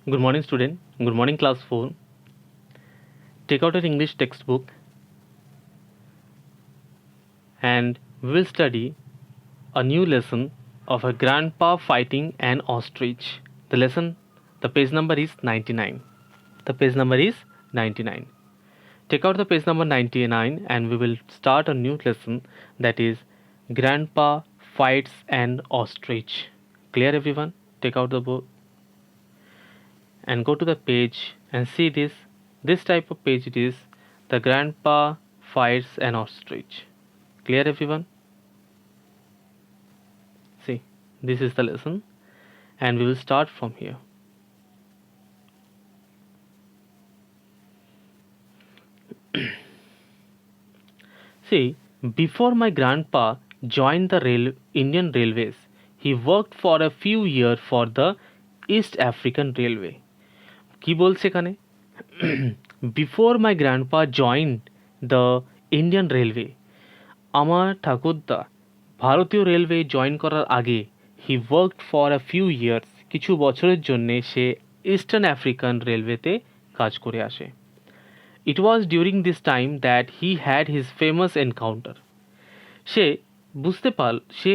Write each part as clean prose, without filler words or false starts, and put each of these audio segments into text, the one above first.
Good morning, student. Good morning, class 4. Take out an English textbook and we will study a new lesson of a grandpa fighting an ostrich. The page number is 99. The page number is 99. Take out the page number 99 and we will start a new lesson, that is Grandpa Fights an Ostrich. Clear, everyone? Take out the book and go to the page and see this type of page. It is the Grandpa Fights an Ostrich. Clear, everyone? See, this is the lesson and we will start from here. See, before my grandpa joined the Indian Railways, he worked for a few years for the East African Railway. কি বলছে এখানে? Before my grandpa joined the Indian Railway, আমার ঠাকুরদা ভারতীয় railway join করার আগে he worked for a few years, কিছু বছরের জন্য সে ইস্টার্ন আফ্রিকান রেলওয়েতে কাজ করে আসে. It was during this time that he had his famous encounter. সে বুঝতে পারল সে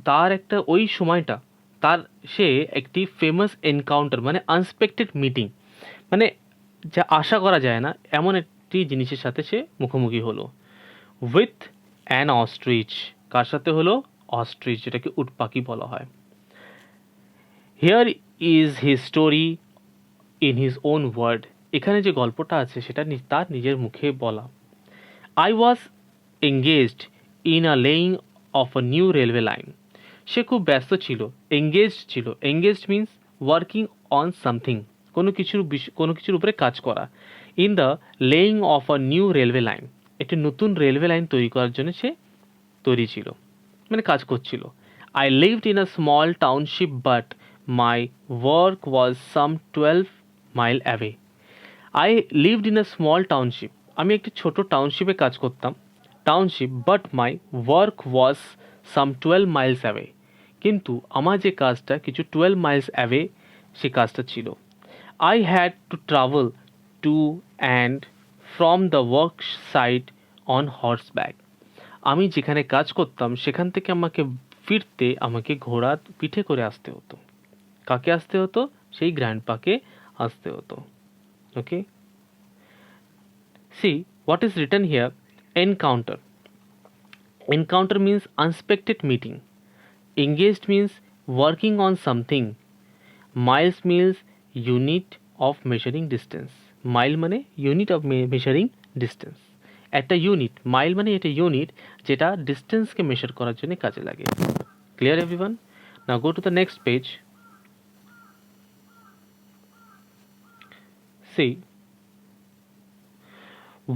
তার একটা ওই সময়টা সে একটি ফেমাস এনকাউন্টার মানে আনএক্সপেক্টেড মিটিং, মানে যা আশা করা যায় না এমন একটি জিনিসের সাথে সে মুখোমুখি হলো. উইথ অ্যান অস্ট্রিচ, কার সাথে হলো? অস্ট্রিচ, যেটাকে উট পাখি বলা হয়. Here is his story in his own word. এখানে যে গল্পটা আছে সেটা তার নিজের মুখে বলা. I was engaged in a laying of a new railway line. সে খুব ব্যস্ত ছিল, এঙ্গেজড ছিল. Engaged means working on something, কোনো কিছুর উপরে কাজ করা. In the laying of a new railway line, একটি নতুন রেলওয়ে লাইন তৈরি করার জন্য সে তৈরি ছিল, মানে কাজ করছিল. I lived in a small township but my work was some 12 mile away. I lived in a small township, আমি একটি ছোট টাউনশিপে কাজ করতাম. Township, but my work was some 12 Miles away, কিন্তু আমার যে কাজটা কিছু 12 মাইলস অ্যাওয়ে সে কাজটা ছিল. I had to travel to and from the work site on horseback. আমি যেখানে কাজ করতাম সেখান থেকে আমাকে ফিরতে আমাকে ঘোড়ার পিঠে করে আসতে হতো. কাকে আসতে হতো? সেই গ্র্যান্ডপাকে আসতে হতো. Okay, see what is written here. Encounter means unexpected meeting. Engaged means working on something. Miles means unit of measuring distance. Mile মানে unit of measuring distance. একটা ইউনিট, মাইল মানে এটা ইউনিট যেটা ডিস্টেন্সকে মেজার করার জন্য কাজে লাগে. Clear everyone? Now go to the next page. See,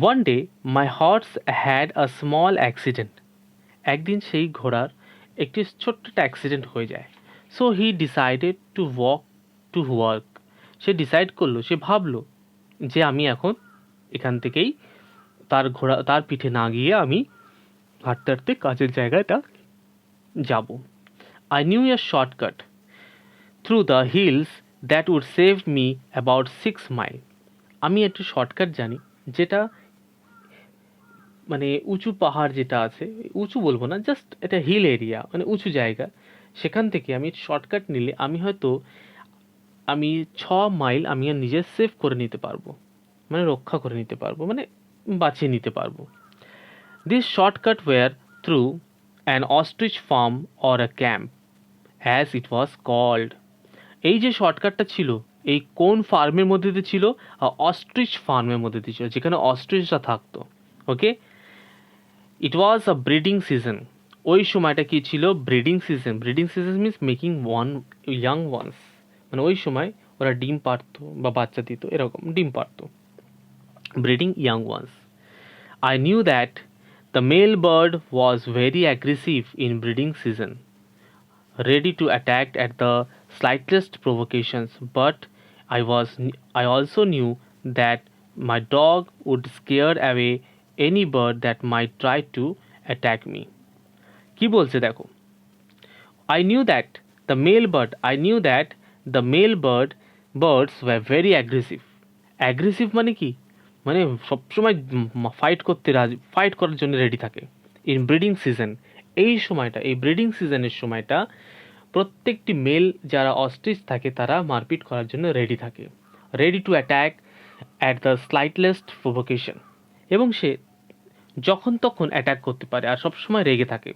one day my horse had a small accident. একদিন সেই ঘোড়ার একটি ছোট্ট অ্যাক্সিডেন্ট হয়ে যায়. So he decided to walk to work. Say decide করলো, সে ভাবলো যে আমি এখন এখান থেকেই তার পিঠে না গিয়ে আমি হাঁটতে হাঁটতে কাজের জায়গাটা যাব. I knew a shortcut through the hills that would save me about 6 miles. আমি একটু শর্টকাট জানি যেটা মানে উঁচু পাহাড় যেটা আছে, উঁচু বলবো না, জাস্ট এটা হিল এরিয়া, মানে উঁচু জায়গা, সেখান থেকে আমি শর্টকাট নিলে আমি 6 মাইল আমি নিজে সেভ করে নিতে পারবো, মানে রক্ষা করে নিতে পারবো, মানে বাঁচিয়ে নিতে পারবো. This shortcut was through an ostrich farm or a camp as it was called. এই যে শর্টকাটটা ছিল এই কোন ফার্মের মধ্যে দিয়ে ছিল? অস্ট্রিচ ফার্মের মধ্যে দিয়ে ছিল, যেখানে অস্ট্রিচরা থাকতো. ওকে, ইট ওয়াজ আ ব্রিডিং সিজন. ওই সময়টা কি ছিল? Breeding season. Breeding season means making young ones, মানে ওই সময় ওরা ডিম পারতো বা বাচ্চা দিত, এরকম ডিম পারতো. Breeding young ones. I knew that the male bird was very aggressive in breeding season, ready to attack at the slightest provocations, but I also knew that my dog would scare away any bird that might try to attack me. কি বলছে দেখো, I knew that the male bird birds were very aggressive. Aggressive মানে কি, মানে সবসময় fight করার জন্য ready থাকে। ইন ব্রিডিং সিজন, এই সময়টা, এই ব্রিডিং সিজনের সময়টা প্রত্যেকটি মেল যারা অস্ট্রিচ থাকে তারা মারপিট করার জন্য রেডি থাকে, ready to attack at the slightest provocation. এবং সে যখন তখন অ্যাট্যাক করতে পারে আর সবসময় রেগে থাকে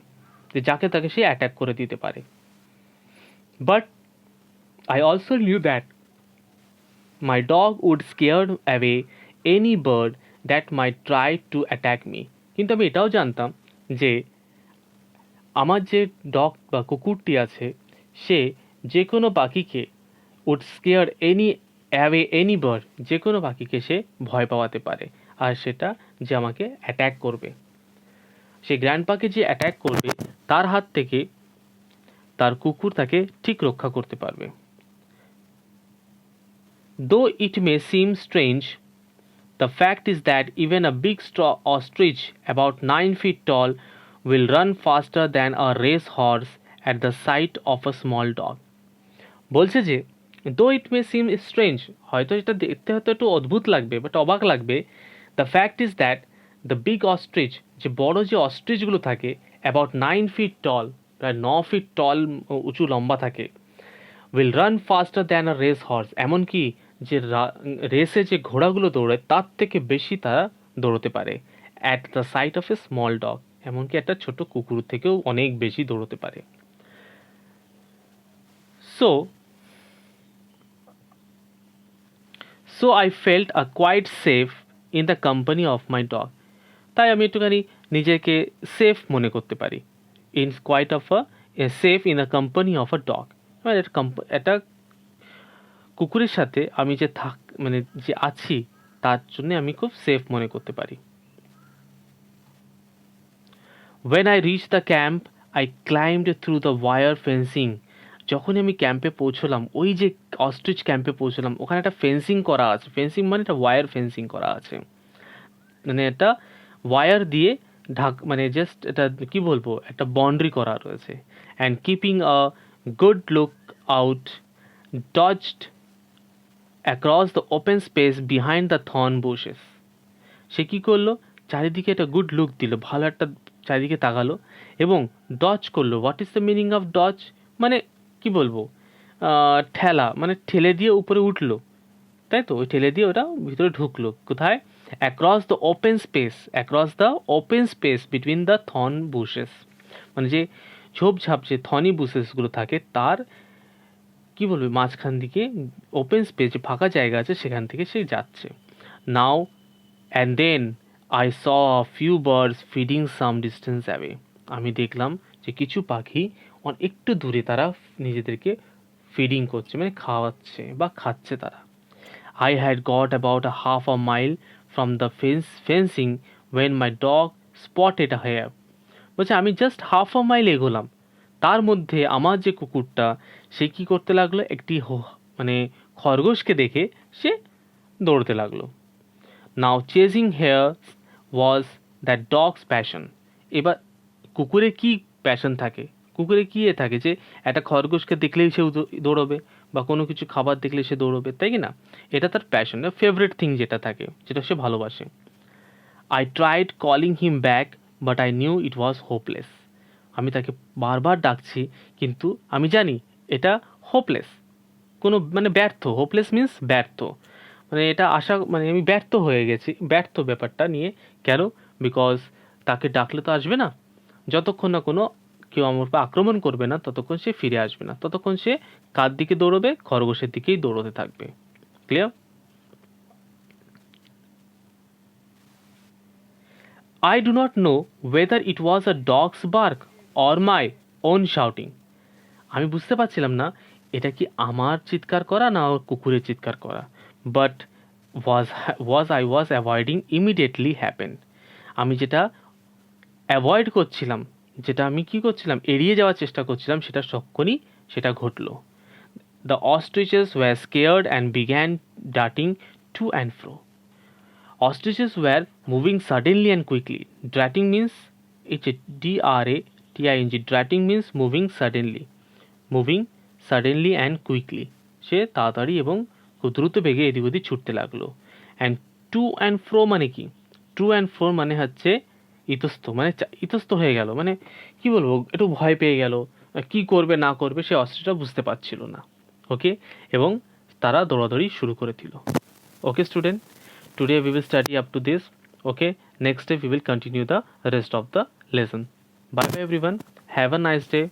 যে যাকে তাকে সে অ্যাট্যাক করে দিতে পারে। But I also knew that my dog would scare away any bird that might try to attack me. কিন্তু আমি এটাও জানতাম যে আমার যে ডগ বা কুকুরটি আছে সে যে কোনো পাখিকে would scare away any bird, যে কোনো পাখিকে সে ভয় পাওয়াতে পারে, আর সেটা যে আমাকে অ্যাট্যাক করবে, সে গ্র্যান্ডপাকে যে অ্যাট্যাক করবে তার হাত থেকে তার কুকুর তাকে ঠিক রক্ষা করতে পারবে। Though it may seem strange, the fact is that even a big ostrich about 9 feet tall will run faster than a racehorse at the sight of a small dog. বলছে যে though it may seem strange, হয়তো এটা দেখতে হয়তো একটু অদ্ভুত লাগবে, but অবাক লাগবে, the fact is that the big ostrich, যে বড় যে অস্ট্রিচগুলো থাকে about 9 feet tall, প্রায় 9 ফিট টল উঁচু লম্বা থাকে, will run faster than a race horse, এমনকি যে রেসে যে ঘোড়াগুলো দৌড়ায় তার থেকে বেশি তারা দৌড়তে পারে, at the sight of a small dog, এমনকি একটা ছোট কুকুর থেকেও অনেক বেশি দৌড়তে পারে। So I felt a quite safe in the company of my dog, তাই আমি একটুখানি নিজেকে সেফ মনে করতে পারি, in quite of a safe in the company of a dog, একটা কুকুরের সাথে আমি যে মানে যে আছি তার জন্য আমি খুব সেফ মনে করতে পারি। When I reached the camp, I climbed through the wire fencing. যখনই আমি ক্যাম্পে পৌঁছলাম, ওই যে অস্ট্রিচ ক্যাম্পে পৌঁছলাম, ওখানে একটা ফেন্সিং করা আছে। ফেন্সিং মানে একটা ওয়্যার ফেন্সিং করা আছে, মানে একটা ওয়্যার দিয়ে মানে জাস্ট এটা কি বলবো, একটা বাউন্ডারি করা রয়েছে। And keeping a good look out dodged across the open space behind the thorn bushes. সে কী করলো, চারিদিকে একটা গুড লুক দিল, ভালো একটা চারিদিকে তাকালো এবং ডজ করলো। What is the meaning of dodge, মানে কি বলবো, ঠেলা, মানে ঠেলে দিয়ে উপরে উঠলো, তাই তো, ওই ঠেলে দিয়ে ওটা ভিতরে ঢুকলো কোথায়, across the open space between the thorn bushes, মানে যে ঝোপঝাপ যে থর্নি বুশেসগুলো থাকে তার কি বলবে মাঝখান দিকে ওপেন স্পেস, যে ফাঁকা জায়গা আছে সেখান থেকে সে যাচ্ছে। Now and then I saw a few birds feeding some distance away, আমি দেখলাম যে কিছু পাখি একটু দূরে তারা নিজেদেরকে ফিডিং করছে, মানে খাওয়াচ্ছে বা খাচ্ছে তারা। I had got about a half a mile from the fencing when my dog spotted a hare. বলছে আমি জাস্ট হাফ আ মাইল এগোলাম, তার মধ্যে আমার যে কুকুরটা সে কি করতে লাগলো, একটি মানে খরগোশকে দেখে সে দৌড়তে লাগলো। Now chasing hares was that dog's passion. এবার কুকুরের কি প্যাশন থাকে, কুকুরের কি থাকে যে একটা খরগোশকে দেখলেই সে দৌড়বে, বা কোনো কিছু খাবার দেখলে সে দৌড়বে, তাই কি না, এটা তার প্যাশন, ফেভারিট থিং যেটা থাকে, যেটা সে ভালোবাসে। I tried calling him back but I knew it was hopeless. আমি তাকে বারবার ডাকছি কিন্তু আমি জানি এটা হোপলেস, কোনো মানে ব্যর্থ, হোপলেস মিন্স ব্যর্থ, মানে এটা মানে আমি ব্যর্থ হয়ে গেছি, ব্যর্থ ব্যাপারটা নিয়ে। কেন, বিকজ তাকে ডাকলে তো আসবে না, যতক্ষণ না কোনো কেউ আমার উপর আক্রমণ করবে না ততক্ষণ সে ফিরে আসবে না, ততক্ষণ সে কার দিকে দৌড়বে, খরগোশের দিকেই দৌড়তে থাকবে। Clear? I do not know whether it was a dog's bark or my own shouting. আমি বুঝতে পারছিলাম না এটা কি আমার চিৎকার করা না ওর কুকুরের চিৎকার করা, but I was avoiding immediately happened. আমি যেটা অ্যাভয়েড করছিলাম, যেটা আমি কি করছিলাম, এড়িয়ে যাওয়ার চেষ্টা করছিলাম, সেটা সক্ষণই সেটা ঘটলো। The ostriches were scared and began darting to and fro. Ostriches were moving suddenly and quickly. Darting means it's a D-R-A-T-I-N-G. Darting means moving suddenly and quickly. সে তাড়াতাড়ি এবং খুব দ্রুত বেগে এদিক ওদিক ছুটতে লাগলো। অ্যান্ড টু অ্যান্ড ফ্রো মানে কি? টু অ্যান্ড ফ্রো মানে হচ্ছে ইতস্ত, মানে ইতস্ত হয়ে গেল, মানে কি বলবো, একটু ভয় পেয়ে গেল, কি করবে না করবে সে অস্ত্রটা বুঝতে পারছিল না। ওকে, এবং তারা দৌড়াদৌড়ি শুরু করে দিল। ওকে student, today we will study up to this. Okay, next day we will continue the rest of the lesson. Bye bye everyone, have a nice day.